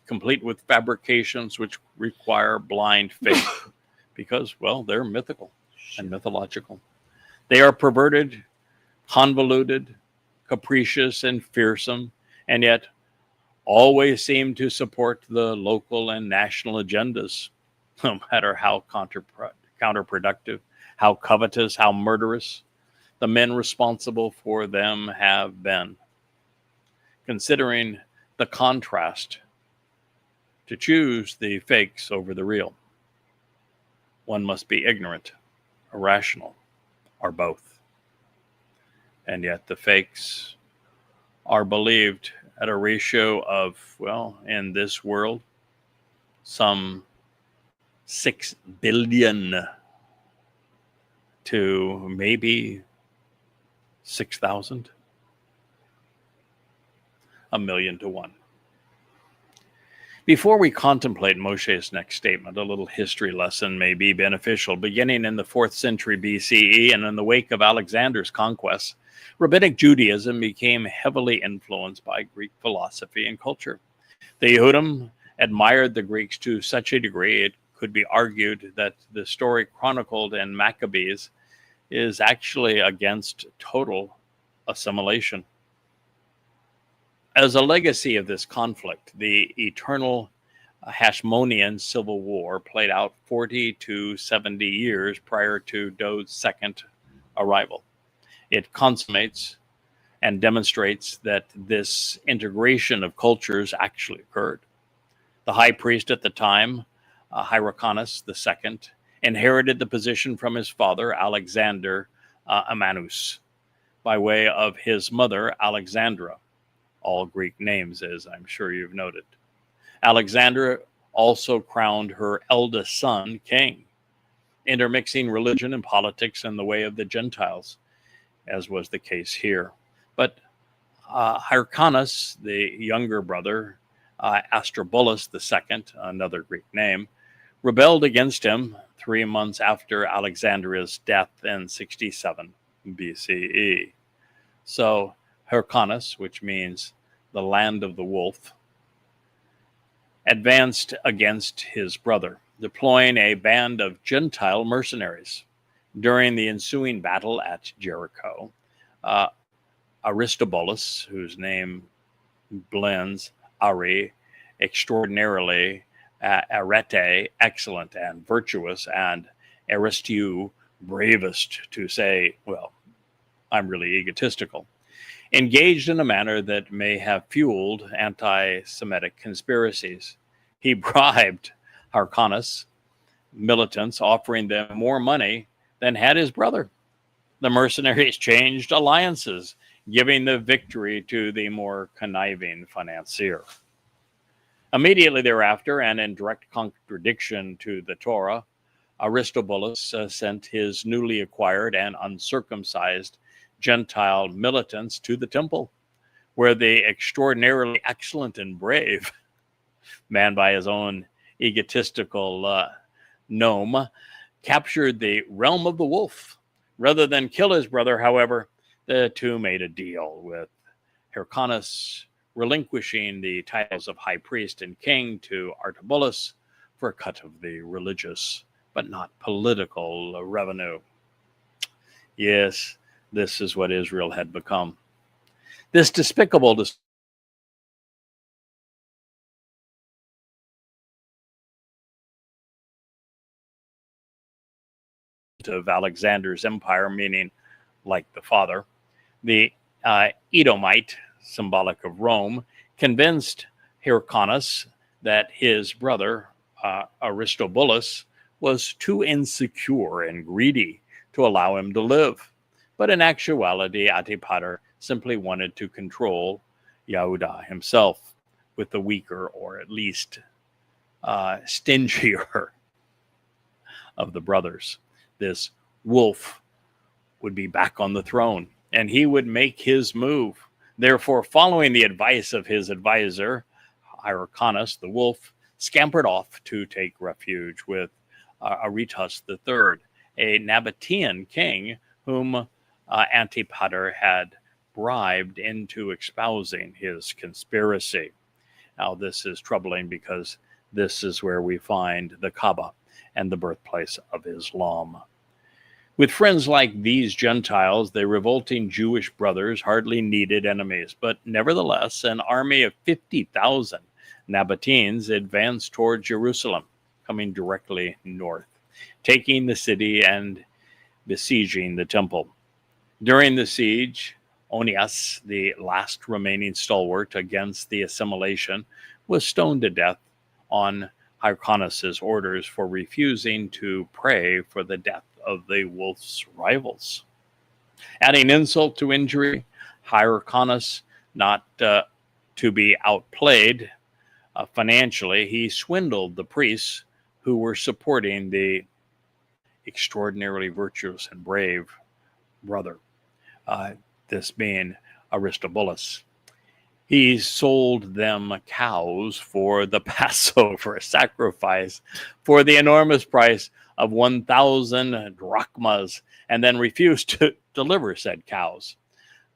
complete with fabrications which require blind faith, because, well, they're mythical and mythological. They are perverted, convoluted, capricious, and fearsome, and yet always seem to support the local and national agendas, no matter how counterproductive, how covetous, how murderous the men responsible for them have been. Considering the contrast, to choose the fakes over the real, one must be ignorant, irrational, or both. And yet the fakes are believed at a ratio of, well, in this world, some 6 billion to maybe 6,000, 1,000,000 to 1. Before we contemplate Moshe's next statement, a little history lesson may be beneficial. Beginning in the 4th century BCE and in the wake of Alexander's conquests, Rabbinic Judaism became heavily influenced by Greek philosophy and culture. The Yehudim admired the Greeks to such a degree it could be argued that the story chronicled in Maccabees is actually against total assimilation. As a legacy of this conflict, the eternal Hashmonean Civil War played out 40 to 70 years prior to Dowd's second arrival. It consummates and demonstrates that this integration of cultures actually occurred. The high priest at the time, Hyrcanus II, inherited the position from his father, Alexander Amanus, by way of his mother, Alexandra. All Greek names, as I'm sure you've noted. Alexandra also crowned her eldest son king, intermixing religion and politics in the way of the Gentiles, as was the case here. But Hyrcanus, the younger brother, Astrobulus II, another Greek name, rebelled against him 3 months after Alexandria's death in 67 BCE. So Hyrcanus, which means the land of the wolf, advanced against his brother, deploying a band of Gentile mercenaries. During the ensuing battle at Jericho, Aristobulus, whose name blends Ari, extraordinarily, arete, excellent and virtuous, and Aristiu, bravest, to say, well, I'm really egotistical, engaged in a manner that may have fueled anti-Semitic conspiracies. He bribed Hyrcanus, militants, offering them more money than had his brother. The mercenaries changed alliances, giving the victory to the more conniving financier. Immediately thereafter, and in direct contradiction to the Torah, Aristobulus sent his newly acquired and uncircumcised Gentile militants to the temple, where the extraordinarily excellent and brave man by his own egotistical gnome captured the realm of the wolf. Rather than kill his brother, however, the two made a deal, with Hyrcanus relinquishing the titles of high priest and king to Aristobulus for a cut of the religious but not political revenue. Yes, this is what Israel had become. This despicable of Alexander's empire, meaning like the father, the Edomite, symbolic of Rome, convinced Hyrcanus that his brother Aristobulus was too insecure and greedy to allow him to live. But in actuality, Antipater simply wanted to control Yehuda himself, with the weaker, or at least stingier, of the brothers. This wolf would be back on the throne, and he would make his move. Therefore, following the advice of his advisor, Hyrcanus, the wolf scampered off to take refuge with Aretas III, a Nabatean king whom Antipater had bribed into espousing his conspiracy. Now, this is troubling because this is where we find the Kaaba and the birthplace of Islam. With friends like these Gentiles, the revolting Jewish brothers hardly needed enemies, but nevertheless, an army of 50,000 Nabateans advanced toward Jerusalem, coming directly north, taking the city and besieging the temple. During the siege, Onias, the last remaining stalwart against the assimilation, was stoned to death on Hyrcanus's orders for refusing to pray for the death of the wolf's rivals. Adding insult to injury, Hyrcanus, not to be outplayed financially, he swindled the priests who were supporting the extraordinarily virtuous and brave brother, this being Aristobulus. He sold them cows for the Passover sacrifice for the enormous price of 1,000 drachmas, and then refused to deliver said cows.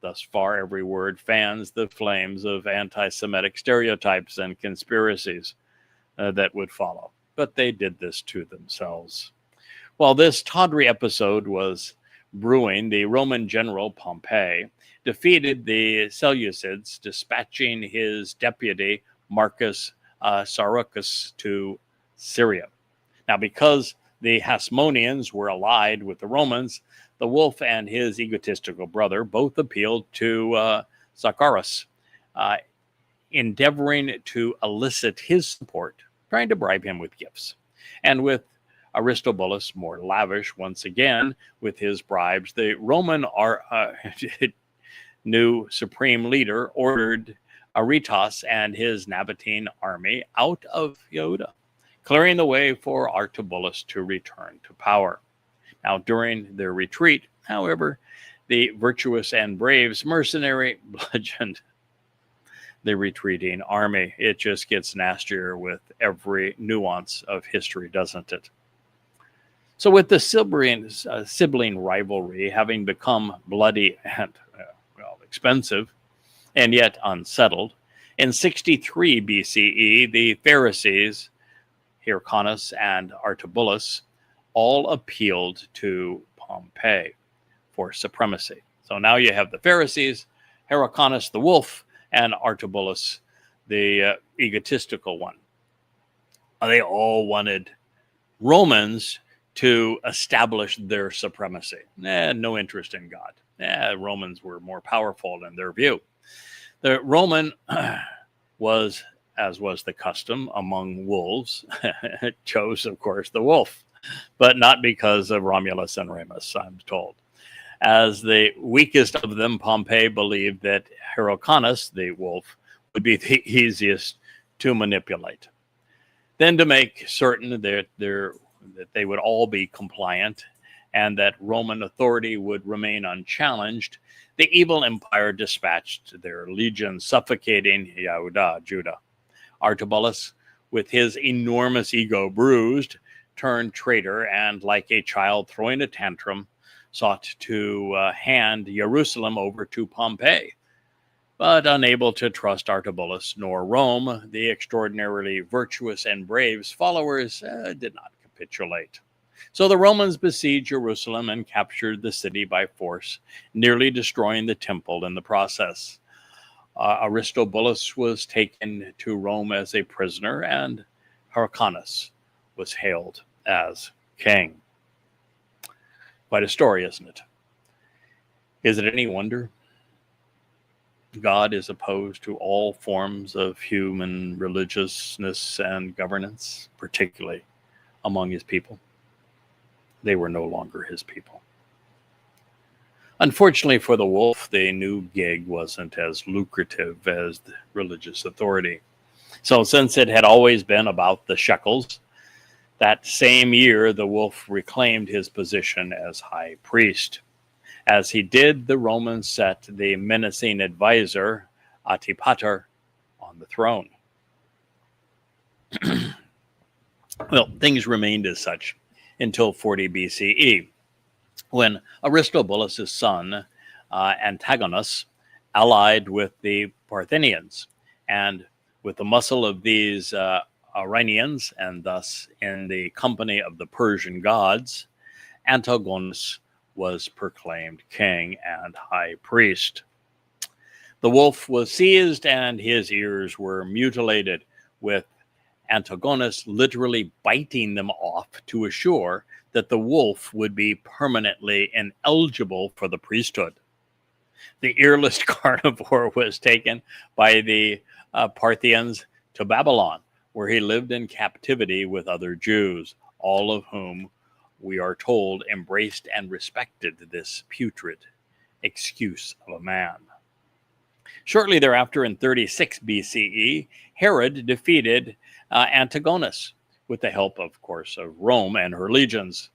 Thus far, every word fans the flames of anti-Semitic stereotypes and conspiracies that would follow. But they did this to themselves. While this tawdry episode was brewing, the Roman general Pompey defeated the Seleucids, dispatching his deputy Marcus Saurucus to Syria. Now, because the Hasmoneans were allied with the Romans, the wolf and his egotistical brother both appealed to Zacharias, endeavoring to elicit his support, trying to bribe him with gifts. And with Aristobulus more lavish once again with his bribes, the Roman new supreme leader ordered Aretas and his Nabatean army out of Yehuda, clearing the way for Aristobulus to return to power. Now, during their retreat, however, the virtuous and brave mercenary bludgeoned the retreating army. It just gets nastier with every nuance of history, doesn't it? So with the sibling rivalry having become bloody and expensive, and yet unsettled, in 63 BCE, the Pharisees, Hyrcanus and Aristobulus, all appealed to Pompey for supremacy. So now you have the Pharisees, Hyrcanus the wolf, and Aristobulus the egotistical one. They all wanted Romans to establish their supremacy. No interest in God. Romans were more powerful in their view. The Roman was, as was the custom among wolves, chose, of course, the wolf. but not because of Romulus and Remus, I'm told. As the weakest of them, Pompey believed that Hyrcanus, the wolf, would be the easiest to manipulate. Then, to make certain that they would all be compliant and that Roman authority would remain unchallenged, the evil empire dispatched their legions, suffocating Judah. Artabulus, with his enormous ego bruised, turned traitor, and like a child throwing a tantrum, sought to hand Jerusalem over to Pompey. But unable to trust Artabulus nor Rome, the extraordinarily virtuous and brave followers did not capitulate. So the Romans besieged Jerusalem and captured the city by force, nearly destroying the temple in the process. Aristobulus was taken to Rome as a prisoner, and Hyrcanus was hailed as king. Quite a story, isn't it? Is it any wonder God is opposed to all forms of human religiousness and governance, particularly among his people? They were no longer his people. Unfortunately for the wolf, the new gig wasn't as lucrative as the religious authority. So since it had always been about the shekels, that same year the wolf reclaimed his position as high priest. As he did, the Romans set the menacing advisor, Antipater, on the throne. Well, things remained as such until 40 BCE, when Aristobulus' son, Antigonus, allied with the Parthians, and with the muscle of these Iranians, and thus in the company of the Persian gods, Antigonus was proclaimed king and high priest. The wolf was seized and his ears were mutilated, with Antigonus literally biting them off to assure that the wolf would be permanently ineligible for the priesthood. The earless carnivore was taken by the Parthians to Babylon, where he lived in captivity with other Jews, all of whom, we are told, embraced and respected this putrid excuse of a man. Shortly thereafter, in 36 BCE, Herod defeated Antigonus, with the help, of course, of Rome and her legions.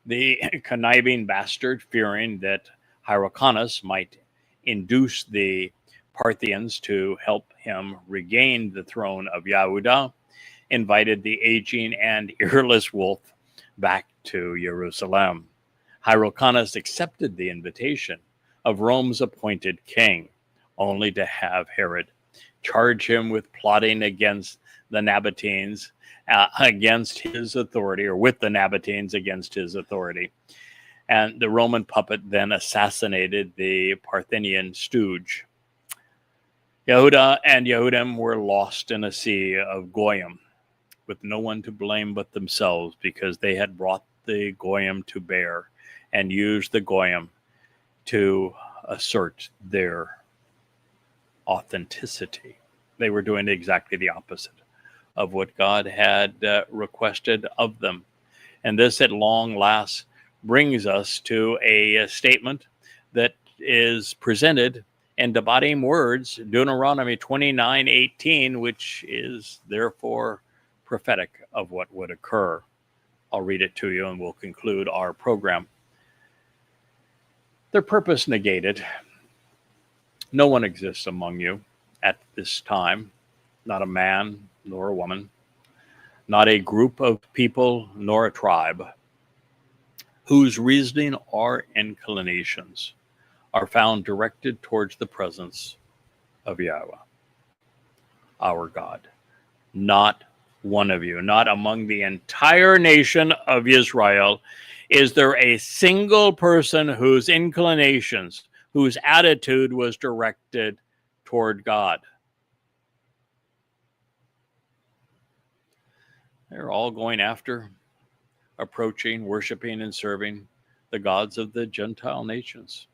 The conniving bastard, fearing that Hyrcanus might induce the Parthians to help him regain the throne of Yehuda, invited the aging and earless wolf back to Jerusalem. Hyrcanus accepted the invitation of Rome's appointed king, only to have Herod charge him with plotting against the Nabateans, against his authority, or with the Nabateans against his authority. And the Roman puppet then assassinated the Parthian stooge. Yehuda and Yehudim were lost in a sea of Goyim, with no one to blame but themselves, because they had brought the Goyim to bear and used the Goyim to assert their authenticity. They were doing exactly the opposite of what God had requested of them. And this, at long last, brings us to a statement that is presented in Debarim words, Deuteronomy 29:18, which is therefore prophetic of what would occur. I'll read it to you and we'll conclude our program. Their purpose negated. No one exists among you at this time, not a man nor a woman, not a group of people nor a tribe, whose reasoning or inclinations are found directed towards the presence of Yahweh, our God. Not one of you, not among the entire nation of Yisrael, is there a single person whose inclinations, whose attitude was directed toward God. They're all going after, approaching, worshiping, and serving the gods of the Gentile nations.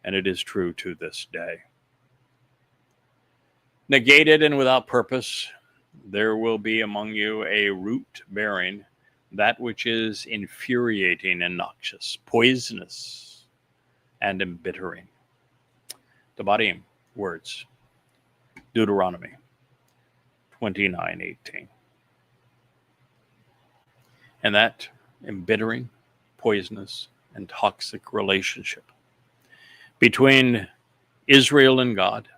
And it is true to this day. Negated and without purpose, there will be among you a root bearing that which is infuriating and noxious, poisonous and embittering. Debarim, words, Deuteronomy 29:18. And that embittering, poisonous, and toxic relationship between Israel and God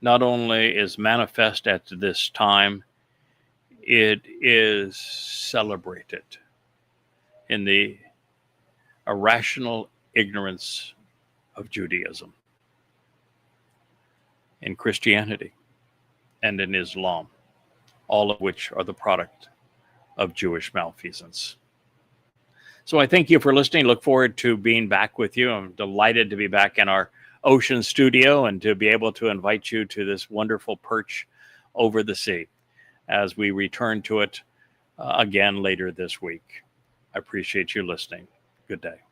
not only is manifest at this time, it is celebrated in the irrational ignorance of Judaism, in Christianity, and in Islam, all of which are the product of Jewish malfeasance. So I thank you for listening. Look forward to being back with you. I'm delighted to be back in our ocean studio and to be able to invite you to this wonderful perch over the sea as we return to it again later this week. I appreciate you listening. Good day.